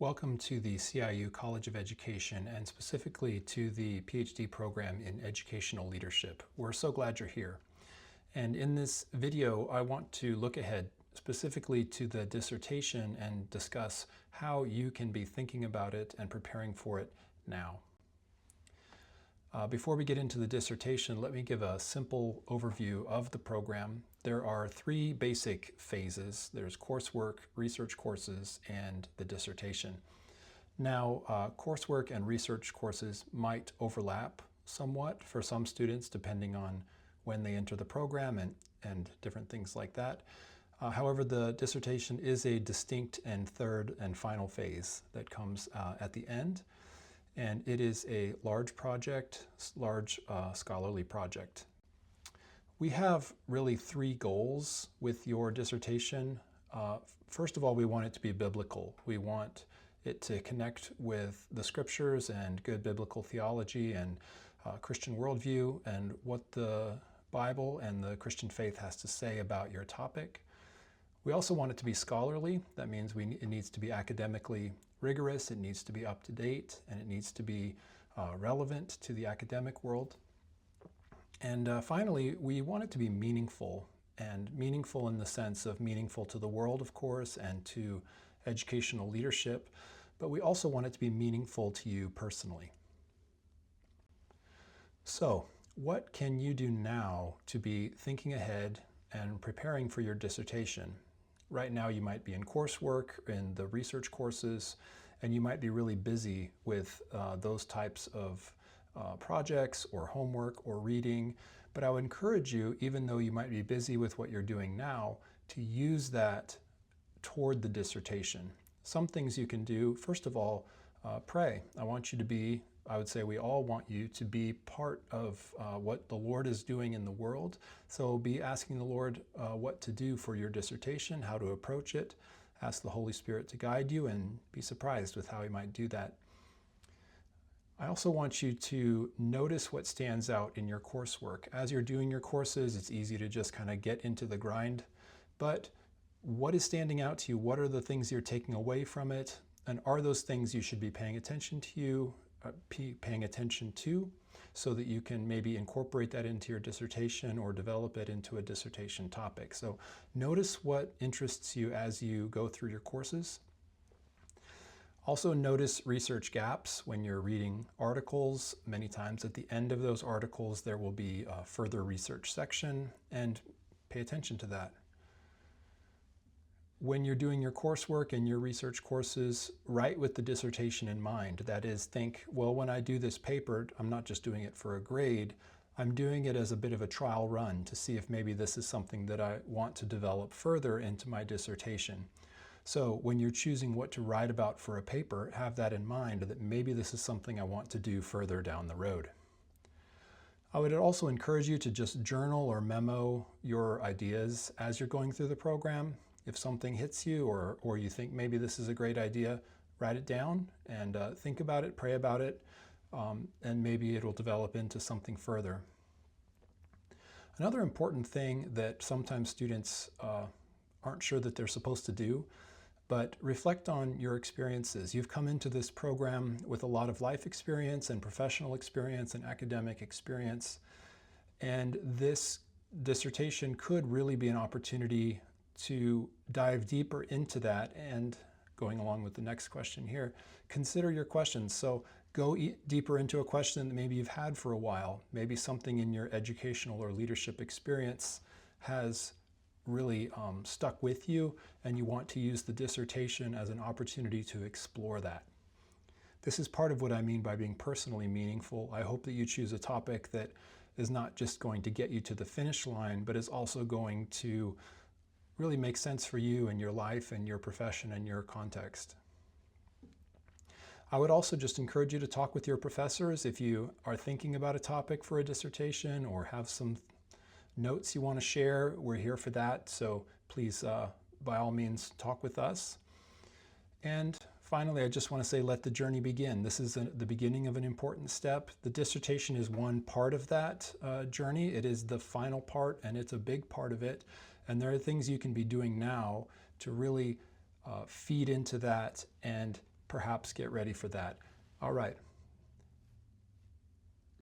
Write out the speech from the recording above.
Welcome to the CIU College of Education and specifically to the PhD program in Educational Leadership. We're so glad you're here. And in this video, I want to look ahead specifically to the dissertation and discuss how you can be thinking about it and preparing for it now. Before we get into the dissertation, let me give a simple overview of the program. There are three basic phases. There's coursework, research courses, and the dissertation. Now, coursework and research courses might overlap somewhat for some students depending on when they enter the program and different things like that. However, the dissertation is a distinct and third and final phase that comes at the end. And it is a large project, large scholarly project. We have really three goals with your dissertation. First of all, we want it to be biblical. We want it to connect with the scriptures and good biblical theology and Christian worldview and what the Bible and the Christian faith has to say about your topic. We also want it to be scholarly. That means it needs to be academically rigorous, it needs to be up to date, and it needs to be relevant to the academic world. And finally, we want it to be meaningful, and meaningful in the sense of meaningful to the world, of course, and to educational leadership, but we also want it to be meaningful to you personally. So, what can you do now to be thinking ahead and preparing for your dissertation? Right now you might be in coursework, in the research courses, and you might be really busy with those types of projects or homework or reading. But I would encourage you, even though you might be busy with what you're doing now, to use that toward the dissertation. Some things you can do, first of all, pray. I would say we all want you to be part of what the Lord is doing in the world. So be asking the Lord what to do for your dissertation, how to approach it. Ask the Holy Spirit to guide you and be surprised with how He might do that. I also want you to notice what stands out in your coursework. As you're doing your courses, it's easy to just kind of get into the grind. But what is standing out to you? What are the things you're taking away from it? And are those things you should be paying attention to so that you can maybe incorporate that into your dissertation or develop it into a dissertation topic. So notice what interests you as you go through your courses. Also notice research gaps when you're reading articles. Many times at the end of those articles there will be a further research section, and pay attention to that. When you're doing your coursework and your research courses, write with the dissertation in mind. That is, think, well, when I do this paper, I'm not just doing it for a grade, I'm doing it as a bit of a trial run to see if maybe this is something that I want to develop further into my dissertation. So when you're choosing what to write about for a paper, have that in mind, that maybe this is something I want to do further down the road. I would also encourage you to just journal or memo your ideas as you're going through the program. If something hits you or you think maybe this is a great idea, write it down and think about it, pray about it, and maybe it'll develop into something further. Another important thing that sometimes students aren't sure that they're supposed to do, but reflect on your experiences. You've come into this program with a lot of life experience and professional experience and academic experience, and this dissertation could really be an opportunity to dive deeper into that. And going along with the next question here, consider your questions. So go deeper into a question that maybe you've had for a while. Maybe something in your educational or leadership experience has really stuck with you, and you want to use the dissertation as an opportunity to explore that. This is part of what I mean by being personally meaningful. I hope that you choose a topic that is not just going to get you to the finish line, but is also going to really make sense for you and your life and your profession and your context. I would also just encourage you to talk with your professors if you are thinking about a topic for a dissertation or have some notes you want to share. We're here for that, so please, by all means, talk with us. And finally, I just want to say, let the journey begin. This is the beginning of an important step. The dissertation is one part of that journey. It is the final part, and it's a big part of it. And there are things you can be doing now to really feed into that and perhaps get ready for that. All right.